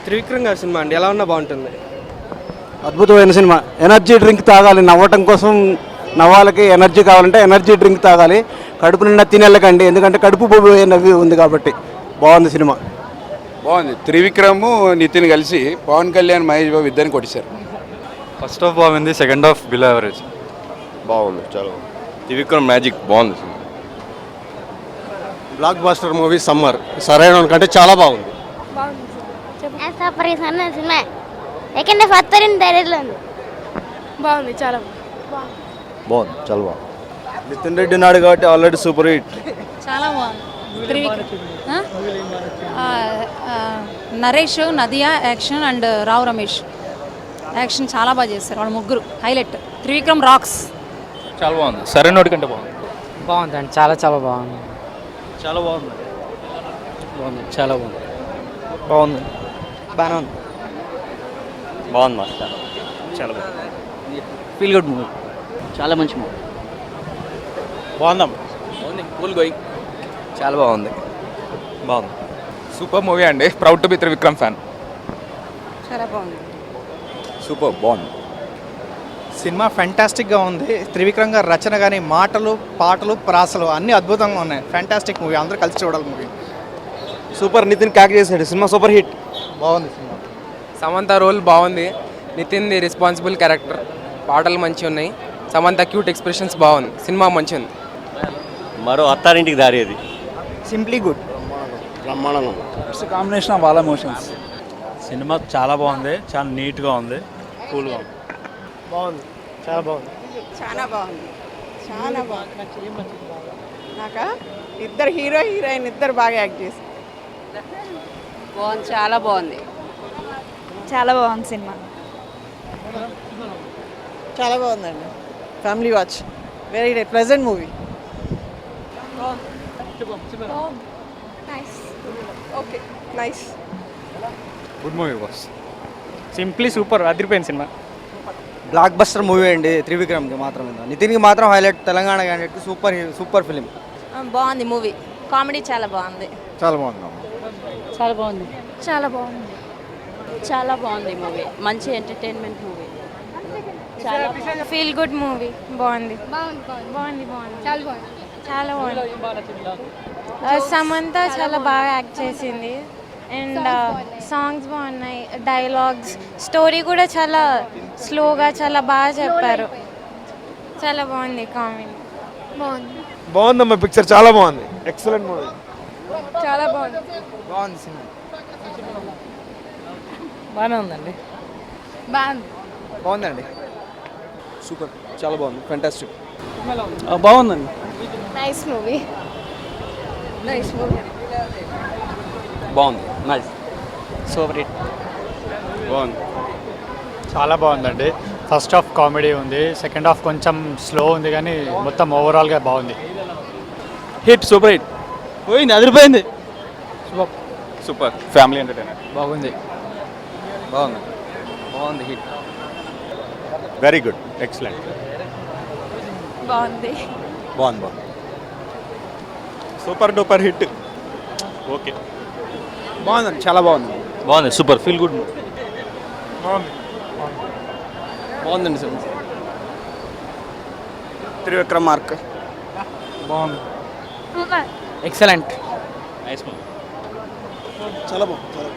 త్రివిక్రమ్ గారి సినిమా అండి, ఎలా ఉన్నా బాగుంటుంది. అద్భుతమైన సినిమా. ఎనర్జీ డ్రింక్ తాగాలి, నవ్వటం కోసం. నవ్వాలకి ఎనర్జీ కావాలంటే ఎనర్జీ డ్రింక్ తాగాలి. కడుపు నిండా తినేళ్ళకండి, ఎందుకంటే కడుపు పోయే నవ్వి ఉంది కాబట్టి. బాగుంది సినిమా. బాగుంది. త్రివిక్రమ్ నితిన్ కలిసి పవన్ కళ్యాణ్ మహేష్ బాబు ఇద్దరిని కొట్టేశారు. ఫస్ట్ హాఫ్ బాగుంది, సెకండ్ హాఫ్ బిలో యావరేజ్. బాగుంది, చాలా త్రివిక్రమ్ మ్యాజిక్ బాగుంది. బ్లాక్ బాస్టర్ మూవీ సమ్మర్ సరైన కంటే చాలా బాగుంది. బాగుంది, చాలా బాగుంది, చాలా బాగుంది. నితిన్ రెడ్డి నాడు కాబట్టి ఆల్రెడీ సూపర్ హిట్. చాలా బాగుంది. Naresh, Nadiya action and Rao Ramesh action చాలా బాగా చేస్తారు. వాళ్ళు ముగ్గురు హైలైట్. త్రివిక్రమ్ రాక్స్. చాలా బాగుంది, సరైన కంటే బాగుంది. బాగుందండి, చాలా చాలా బాగుంది. చాలా బాగుంది. బాగుంది, చాలా బాగుంది. బాగుంది, బాగానే ఉంది. బాగుంది మాస్టర్, చాలా బాగుంది. ఫీల్ గుడ్ మూవీ, చాలా మంచి మూవీ. బాగుందమ్మా. బాగుంది, కూల్ గోయింగ్. చాలా బాగుంది. బాగుంది. సూపర్ మూవీ అండి. Proud to be Trivikram fan. చాలా బాగుంది. సూపర్ బాగుంది. సినిమా ఫ్యాంటాస్టిక్గా ఉంది. త్రివిక్రమ్ గారి రచన కానీ, మాటలు, పాటలు, ప్రాసలు అన్నీ అద్భుతంగా ఉన్నాయి. ఫ్యాంటాస్టిక్ మూవీ, అందరూ కలిసి చూడాలి మూవీ. సూపర్. నితిన్ క్యాక్ చేశాడు, సినిమా సూపర్ హిట్. బాగుంది సినిమా. సమంత రోల్ బాగుంది. నితిన్ ది రెస్పాన్సిబుల్ క్యారెక్టర్. పాటలు మంచిగా ఉన్నాయి. సమంత క్యూట్ ఎక్స్ప్రెషన్స్ బాగుంది. సినిమా మంచిగా ఉంది. మరో అత్తారింటికి దారి అది. Simply good. బ్రహ్మాండంగా ఉంది. It's combination of all emotions. Cinema చాలా బాగుంది, చాలా నీట్గా ఉంది, కూల్గా ఉంది. బాగుంది, చాలా బాగుంది. చాలా బాగుంది, చాలా బాగుంది. నాకు ఇద్దరు హీరో హీరోయిన్ ఇద్దరు బాగా యాక్ట్ చేశారు. బాగుంది, చాలా బాగుంది. చాలా బాగుంది సినిమా. చాలా బాగుందండి. Family watch. Very pleasant movie. Okay, nice. Good movie boss. Simply super, అదిరిపోయింది సినిమా. బ్లాక్ బస్టర్ మూవీ అండి. త్రివిక్రమ్కి మాత్రం, నితిన్కి మాత్రం highlight. Telangana candidate super film. బాగుంది మూవీ. కామెడీ చాలా బాగుంది. చాలా బాగుంది. చాలా బాగుంది. చాలా బాగుంది. చాలా బాగుంది మూవీ. మంచి ఎంటర్టైన్మెంట్ మూవీ. చాలా ఫీల్ గుడ్ మూవీ. బాగుంది, బాగుంది, బాగుంది, బాగుంది, చాలా బాగుంది, చాలా బాగుంది. సమంత చాలా బాగా యాక్ట్ చేసింది. అండ్ సాంగ్స్ బాగున్నాయి, డైలాగ్స్, స్టోరీ కూడా చాలా స్లోగా చాలా బాగా చెప్పారు. చాలా బాగుంది కామెడీ. బాగుంది. బాగుందమ్మా, పిక్చర్ చాలా బాగుంది. Excellent movie. చాలా బాగుంది. బాగుంది సినిమా. బాగానే ఉందండి. బాగుంది. బాగుందండి. సూపర్, చాలా బాగుంది. ఫ్యాంటాస్టిక్. బాగుందండి. Nice movie. Nice movie. బాగుంది, నైస్. Super hit. బాగుంది. చాలా బాగుందండి. ఫస్ట్ హాఫ్ కామెడీ ఉంది, సెకండ్ హాఫ్ కొంచెం స్లో ఉంది, కానీ మొత్తం ఓవరాల్గా బాగుంది. Hit, super hit. పోయింది, అదిరిపోయింది. Super family entertainer. బాగుంది, బాగుంది, బాగుంది. హిట్. Very good, excellent. బాగుంది. బాగుంది, బాగుంది. Super duper hit. ఓకే, బాగుందండి, చాలా బాగుంది. బాగుంది, సూపర్ ఫీల్ గుడ్. బాగుందండి సార్. త్రివిక్రమ్ మార్క్. బాగుంది. ఎక్సలెంట్. Nice movie. చాలా బాగుంది.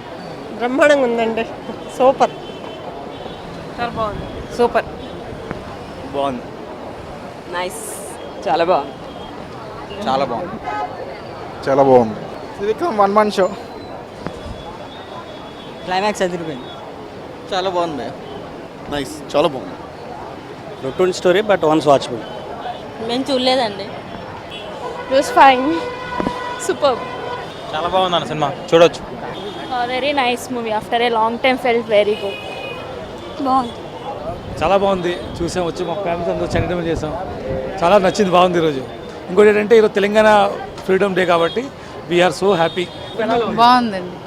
బ్రహ్మాండంగా ఉందండి. సూపర్, చాలా బాగుంది. సూపర్, బాగుంది. నైస్, చాలా బాగుంది. చాలా బాగుంది. చాలా బాగుంది. Trivikram one Mann show. Climax అదిరిపోయింది. చాలా బాగుంది. నైస్, చాలా బాగుంది. Routine story but once watchable. మేము చూడలేదండి. It was fine. సూపర్. చాలా బాగుంది సినిమా, చూడొచ్చు. Very nice movie. After a long time felt very good. బాగుంది. చాలా బాగుంది. చూసాం, వచ్చి మా ఫ్యామిలీస్ అందరూ ఎంటర్టైన్మెంట్ చేసాం. చాలా నచ్చింది, బాగుంది ఈరోజు. ఇంకోటి ఏంటంటే ఈరోజు తెలంగాణ ఫ్రీడమ్ డే కాబట్టి వీఆర్ సో హ్యాపీ. బాగుందండి.